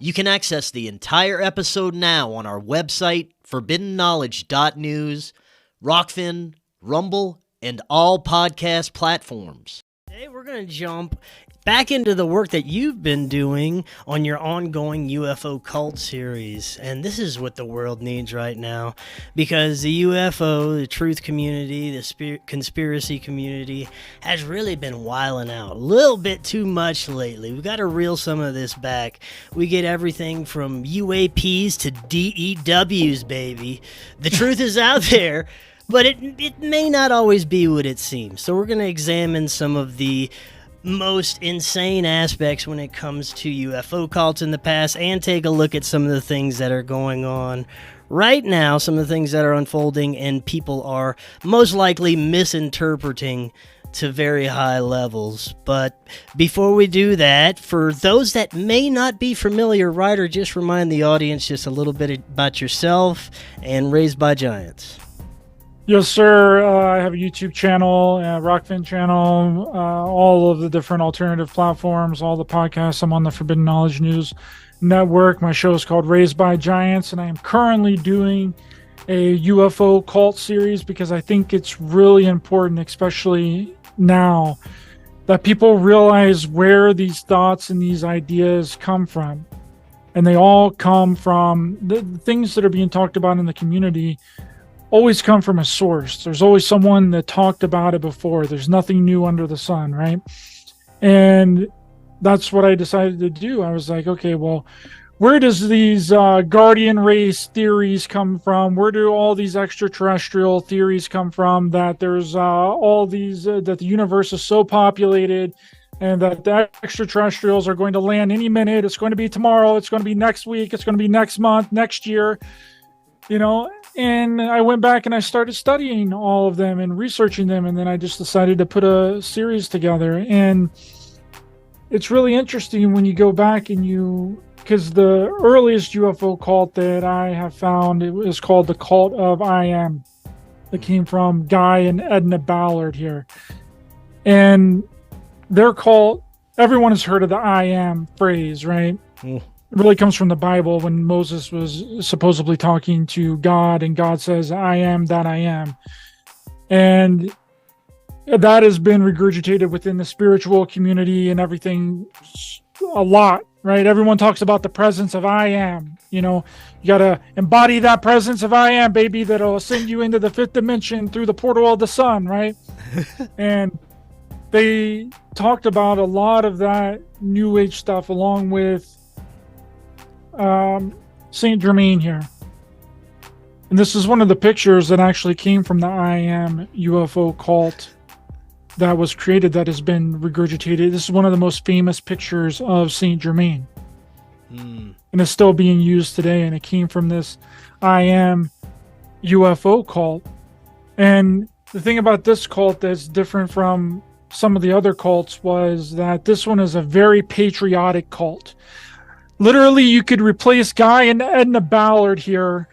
You can access the entire episode now on our website, forbiddenknowledge.news, Rokfin, Rumble, and all podcast platforms. Today we're going to jump back into the work that you've been doing on your ongoing UFO cult series. And this is what the world needs right now, because the UFO, the truth community, the conspiracy community has really been wilding out a little bit too much lately. We've got to reel some of this back. We get everything from UAPs to DEWs, baby. The truth is out there, but it may not always be what it seems. So we're going to examine some of the most insane aspects when it comes to UFO cults in the past, and take a look at some of the things that are going on right now, some of the things that are unfolding and people are most likely misinterpreting to very high levels. But before we do that, for those that may not be familiar, Ryder, just remind the audience just a little bit about yourself and Raised by Giants. Yes, sir. I have a YouTube channel, a Rokfin channel, all of the different alternative platforms, all the podcasts. I'm on the Forbidden Knowledge News Network. My show is called Raised by Giants, and I am currently doing a UFO cult series because I think it's really important, especially now, that people realize where these thoughts and these ideas come from. And they all come from the things that are being talked about in the community always come from a source. There's always someone that talked about it before. There's nothing new under the sun, right? And that's what I decided to do. I was like, okay, well, where does these guardian race theories come from? Where do all these extraterrestrial theories come from? That there's all these, that the universe is so populated and that the extraterrestrials are going to land any minute. It's going to be tomorrow. It's going to be next week. It's going to be next month, next year, you know? And I went back and I started studying all of them and researching them. And then I just decided to put a series together. And it's really interesting when you go back and because the earliest UFO cult that I have found, it was called the Cult of I Am. It came from Guy and Edna Ballard here. And their cult, everyone has heard of the I Am phrase, right? It really comes from the Bible when Moses was supposedly talking to God, and God says, I am that I am. And that has been regurgitated within the spiritual community and everything a lot, right? Everyone talks about the presence of I am. You know, you got to embody that presence of I am, baby, that'll send you into the fifth dimension through the portal of the sun, right? And they talked about a lot of that New Age stuff along with Saint Germain here. And this is one of the pictures that actually came from the I Am UFO cult that was created, that has been regurgitated. This is one of the most famous pictures of Saint Germain. And it's still being used today, and it came from this I Am UFO cult. And the thing about this cult that's different from some of the other cults was that this one is a very patriotic cult. Literally, you could replace Guy and Edna Ballard here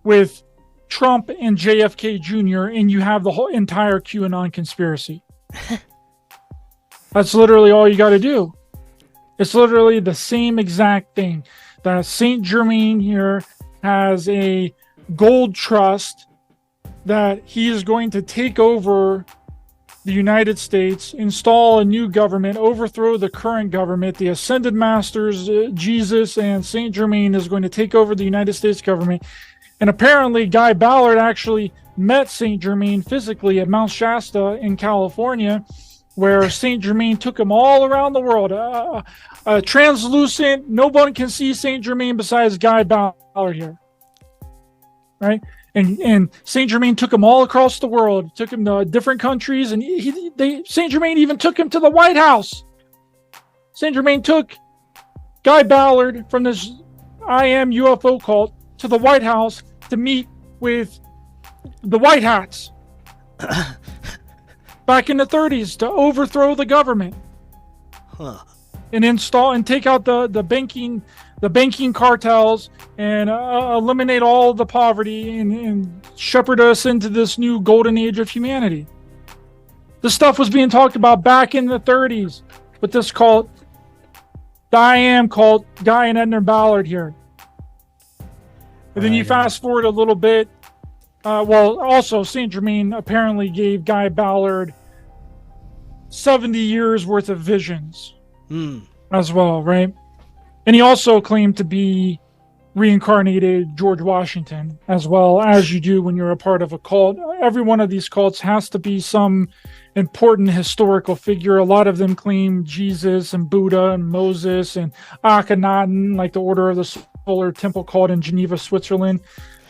with Trump and JFK Jr., and you have the whole entire QAnon conspiracy. That's literally all you got to do. It's literally the same exact thing. That Saint Germain here has a gold trust that he is going to take over the United States, install a new government, overthrow the current government. The Ascended Masters, Jesus and Saint Germain, is going to take over the United States government. And apparently Guy Ballard actually met Saint Germain physically at Mount Shasta in California, where Saint Germain took him all around the world. Translucent, no one can see Saint Germain besides Guy Ballard here, right? And Saint Germain took him all across the world, took him to different countries, and Saint Germain even took him to the White House. Saint Germain took Guy Ballard from this I Am UFO cult to the White House to meet with the White Hats back in the 30s to overthrow the government. And install and take out the banking cartels and eliminate all the poverty and shepherd us into this new golden age of humanity. This stuff was being talked about back in the 30s with this cult Diane called Guy and Edna Ballard here. And then you fast forward a little bit. Also, Saint Germain apparently gave Guy Ballard 70 years worth of visions as well, right? And he also claimed to be reincarnated George Washington, as well as you do when you're a part of a cult. Every one of these cults has to be some important historical figure. A lot of them claim Jesus and Buddha and Moses and Akhenaten, like the Order of the Solar Temple cult in Geneva, Switzerland.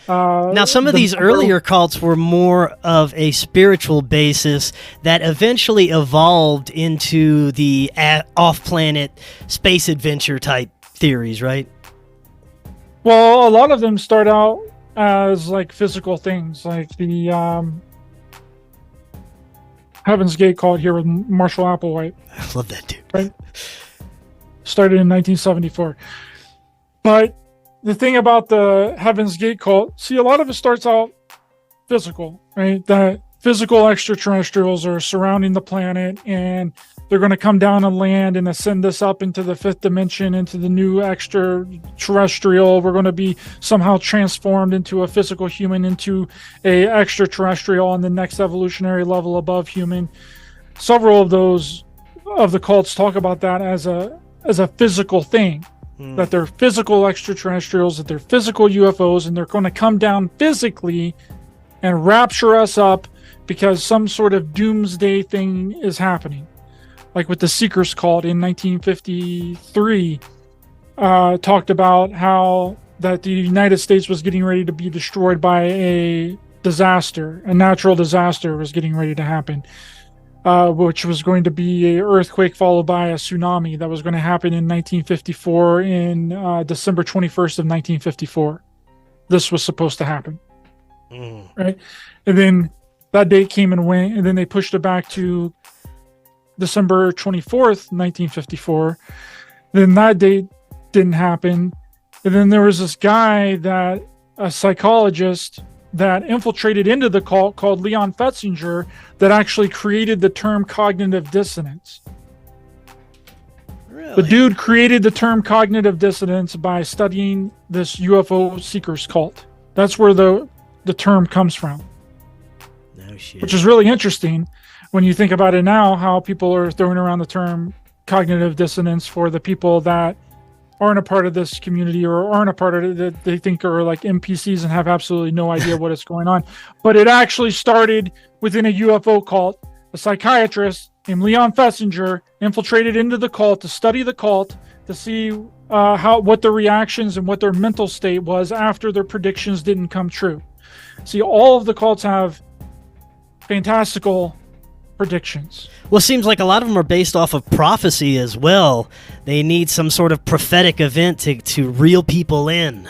Now, some of these earlier cults were more of a spiritual basis that eventually evolved into the off-planet space adventure type theories, right? Well, a lot of them start out as like physical things, like the Heaven's Gate cult here with Marshall Applewhite. I love that dude. Right? Started in 1974. But the thing about the Heaven's Gate cult, see, a lot of it starts out physical, right? That physical extraterrestrials are surrounding the planet and they're going to come down on land and ascend us up into the fifth dimension, into the new extraterrestrial. We're going to be somehow transformed into a physical human, into a extraterrestrial on the next evolutionary level above human. Several of the cults talk about that as a physical thing, that they're physical extraterrestrials, that they're physical UFOs, and they're going to come down physically and rapture us up because some sort of doomsday thing is happening. Like with the Seekers cult in 1953, talked about how that the United States was getting ready to be destroyed by a disaster. A natural disaster was getting ready to happen, which was going to be an earthquake followed by a tsunami that was going to happen in 1954, in December 21st of 1954. This was supposed to happen, right? And then that date came and went, and then they pushed it back to December 24th, 1954. Then that date didn't happen. And then there was this guy, a psychologist that infiltrated into the cult called Leon Fetzinger, that actually created the term cognitive dissonance. Really? The dude created the term cognitive dissonance by studying this UFO seekers cult. That's where the term comes from. No shit. Which is really interesting when you think about it now, how people are throwing around the term cognitive dissonance for the people that aren't a part of this community or aren't a part of it, that they think are like NPCs and have absolutely no idea what is going on. But it actually started within a UFO cult. A psychiatrist named Leon Fetzinger infiltrated into the cult to study the cult, to see what their reactions and what their mental state was after their predictions didn't come true. See, all of the cults have fantastical predictions. Well, it seems like a lot of them are based off of prophecy as well. They need some sort of prophetic event to reel people in.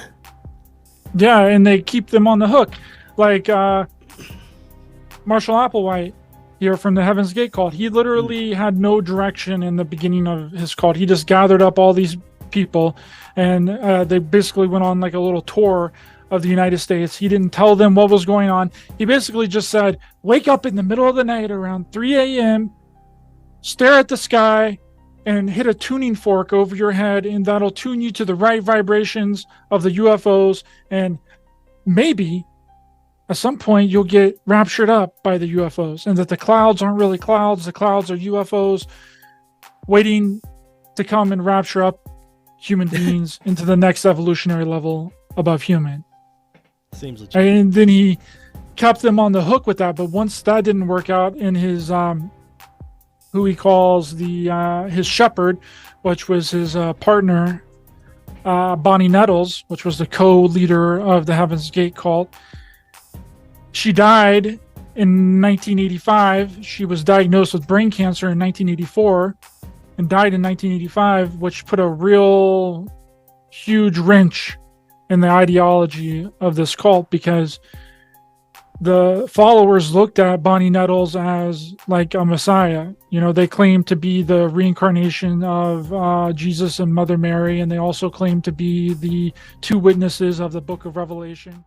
Yeah, and they keep them on the hook. Like Marshall Applewhite here from the Heaven's Gate cult. He literally had no direction in the beginning of his cult. He just gathered up all these people, and they basically went on like a little tour of the United States. He didn't tell them what was going on. He basically just said, wake up in the middle of the night around 3 a.m., stare at the sky, and hit a tuning fork over your head, and that'll tune you to the right vibrations of the UFOs, and maybe at some point you'll get raptured up by the UFOs, and that the clouds aren't really clouds, the clouds are UFOs waiting to come and rapture up human beings into the next evolutionary level above human. Seems legit. And then he kept them on the hook with that. But once that didn't work out, in his who he calls his shepherd, which was his partner, Bonnie Nettles, which was the co-leader of the Heaven's Gate cult, she died in 1985. She was diagnosed with brain cancer in 1984 and died in 1985, which put a real huge wrench in the ideology of this cult, because the followers looked at Bonnie Nettles as like a messiah. You know, they claimed to be the reincarnation of Jesus and Mother Mary, and they also claimed to be the two witnesses of the Book of Revelation.